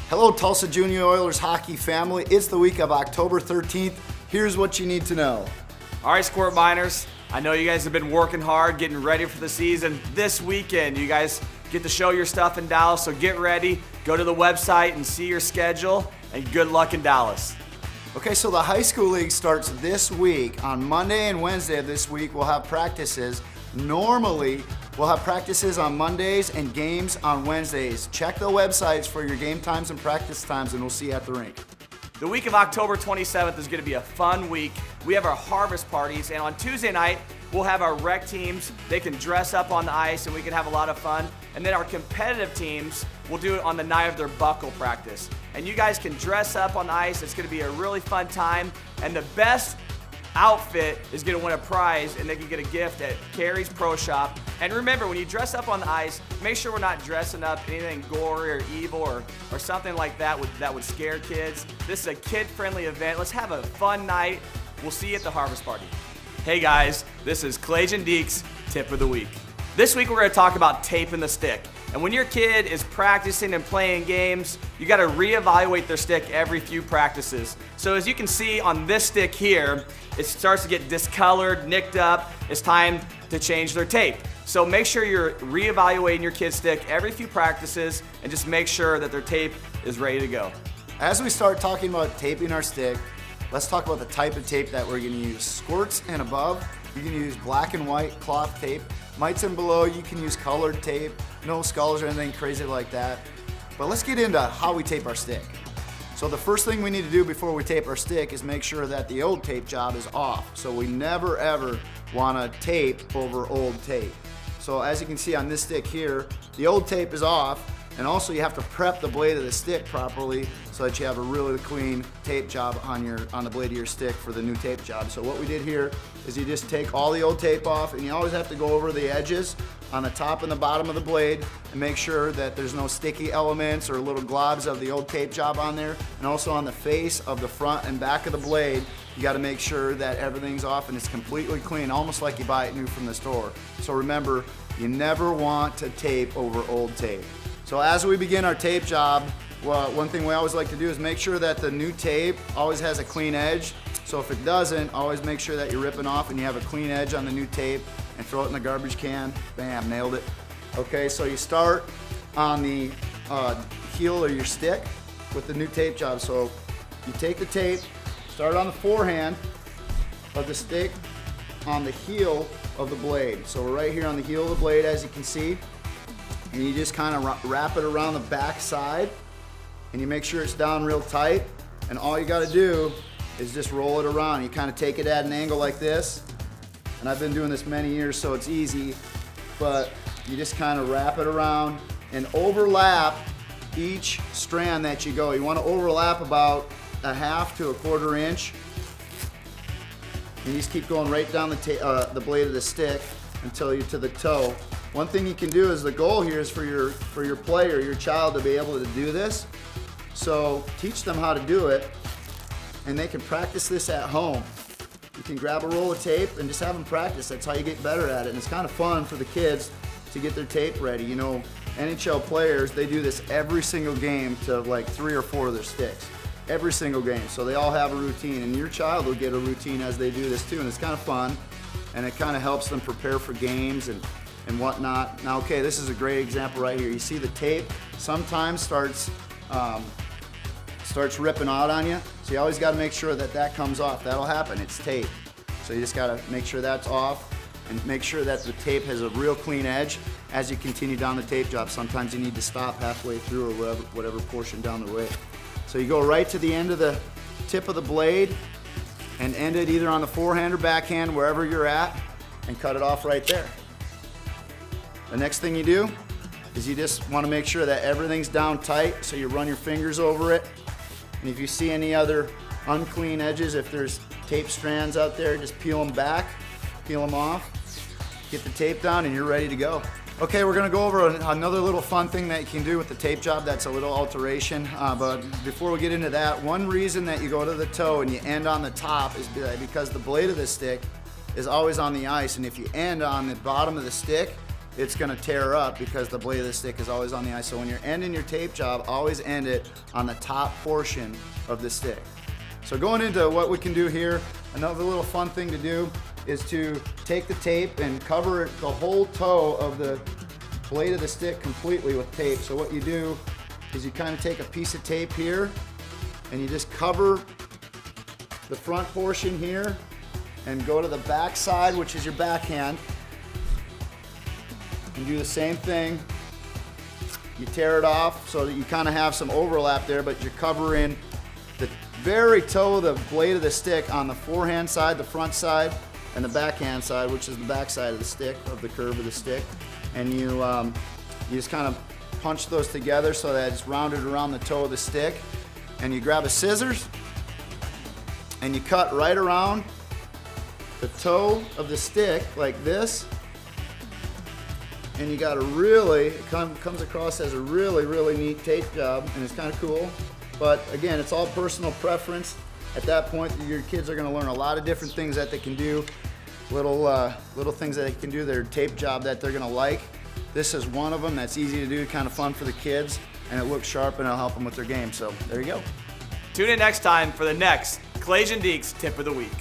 Hello, Tulsa Jr. Oilers hockey family. It's the week of October 13th. Here's what you need to know. All right, Squirt Miners, I know you guys have been working hard, getting ready for the season. This weekend, you guys get to show your stuff in Dallas, so get ready. Go to the website and see your schedule, and good luck in Dallas. Okay, so the high school league starts this week. On Monday and Wednesday of this week, we'll have practices. Normally, we'll have practices on Mondays and games on Wednesdays. Check the websites for your game times and practice times, and we'll see you at the rink. The week of October 27th is going to be a fun week. We have our harvest parties, and on Tuesday night, we'll have our rec teams. They can dress up on the ice, and we can have a lot of fun. And then our competitive teams will do it on the night of their buckle practice. And you guys can dress up on the ice. It's going to be a really fun time, and the best outfit is going to win a prize, and they can get a gift at Carrie's Pro Shop. And remember, when you dress up on the ice, make sure we're not dressing up anything gory or evil or something like that would scare kids. This is a kid-friendly event. Let's have a fun night. We'll see you at the harvest party. Hey guys, this is Clayton Deeks' Tip of the Week. This week we're going to talk about taping the stick. And when your kid is practicing and playing games, you got to reevaluate their stick every few practices. So as you can see on this stick here, it starts to get discolored, nicked up. It's time to change their tape. So make sure you're reevaluating your kid's stick every few practices and just make sure that their tape is ready to go. As we start talking about taping our stick, let's talk about the type of tape that we're going to use. Squirts and above, you can use black and white cloth tape. Mites and below, you can use colored tape. No skulls or anything crazy like that. But let's get into how we tape our stick. So the first thing we need to do before we tape our stick is make sure that the old tape job is off. So we never ever want to tape over old tape. So as you can see on this stick here, the old tape is off, and also you have to prep the blade of the stick properly so that you have a really clean tape job on the blade of your stick for the new tape job. So what we did here is you just take all the old tape off, and you always have to go over the edges on the top and the bottom of the blade and make sure that there's no sticky elements or little globs of the old tape job on there. And also on the face of the front and back of the blade, you got to make sure that everything's off and it's completely clean, almost like you buy it new from the store. So remember, you never want to tape over old tape. So as we begin our tape job, one thing we always like to do is make sure that the new tape always has a clean edge. So if it doesn't, always make sure that you're ripping off and you have a clean edge on the new tape and throw it in the garbage can. Bam, nailed it. Okay, so you start on the heel of your stick with the new tape job. So you take the tape, start on the forehand of the stick on the heel of the blade. So we're right here on the heel of the blade, as you can see. And you just kind of wrap it around the back side, and you make sure it's down real tight. And all you got to do is just roll it around. You kind of take it at an angle like this. And I've been doing this many years, so it's easy. But you just kind of wrap it around and overlap each strand that you go. You want to overlap about a half to a quarter inch. And you just keep going right down the blade of the stick until you're to the toe. One thing you can do is the goal here is for your player, your child, to be able to do this. So teach them how to do it, and they can practice this at home. You can grab a roll of tape and just have them practice. That's how you get better at it. And it's kind of fun for the kids to get their tape ready. You know, NHL players, they do this every single game to like 3 or 4 of their sticks. Every single game. So they all have a routine, and your child will get a routine as they do this too. And it's kind of fun, and it kind of helps them prepare for games and whatnot. Now, okay, this is a great example right here. You see the tape sometimes starts ripping out on you. So you always got to make sure that that comes off. That'll happen, it's tape. So you just got to make sure that's off and make sure that the tape has a real clean edge as you continue down the tape job. Sometimes you need to stop halfway through or whatever portion down the way. So you go right to the end of the tip of the blade and end it either on the forehand or backhand, wherever you're at, and cut it off right there. The next thing you do is you just want to make sure that everything's down tight, so you run your fingers over it. And if you see any other unclean edges, if there's tape strands out there, just peel them back, peel them off, get the tape down, and you're ready to go. Okay, we're gonna go over another little fun thing that you can do with the tape job. That's a little alteration, but before we get into that, one reason that you go to the toe and you end on the top is because the blade of the stick is always on the ice, and if you end on the bottom of the stick, it's gonna tear up because the blade of the stick is always on the ice. So when you're ending your tape job, always end it on the top portion of the stick. So going into what we can do here, another little fun thing to do is to take the tape and cover the whole toe of the blade of the stick completely with tape. So what you do is you kind of take a piece of tape here and you just cover the front portion here and go to the back side, which is your backhand, and do the same thing. You tear it off so that you kind of have some overlap there, but you're covering the very toe of the blade of the stick on the forehand side, the front side, and the backhand side, which is the back side of the stick, of the curve of the stick. And you just kind of punch those together so that it's rounded around the toe of the stick. And you grab a scissors and you cut right around the toe of the stick like this. And you got a really, it comes across as a really, really neat tape job, and it's kind of cool. But again, it's all personal preference. At that point, your kids are gonna learn a lot of different things that they can do, little things that they can do, their tape job that they're gonna like. This is one of them that's easy to do, kind of fun for the kids, and it looks sharp and it'll help them with their game. So there you go. Tune in next time for the next Clayton Deeks Tip of the Week.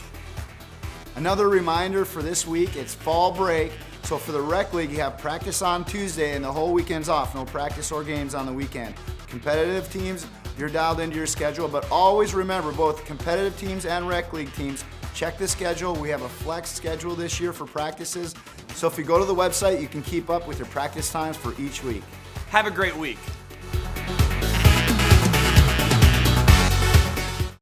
Another reminder for this week, it's fall break. So for the rec league, you have practice on Tuesday and the whole weekend's off. No practice or games on the weekend. Competitive teams, you're dialed into your schedule, but always remember, both competitive teams and rec league teams, check the schedule. We have a flex schedule this year for practices. So if you go to the website, you can keep up with your practice times for each week. Have a great week.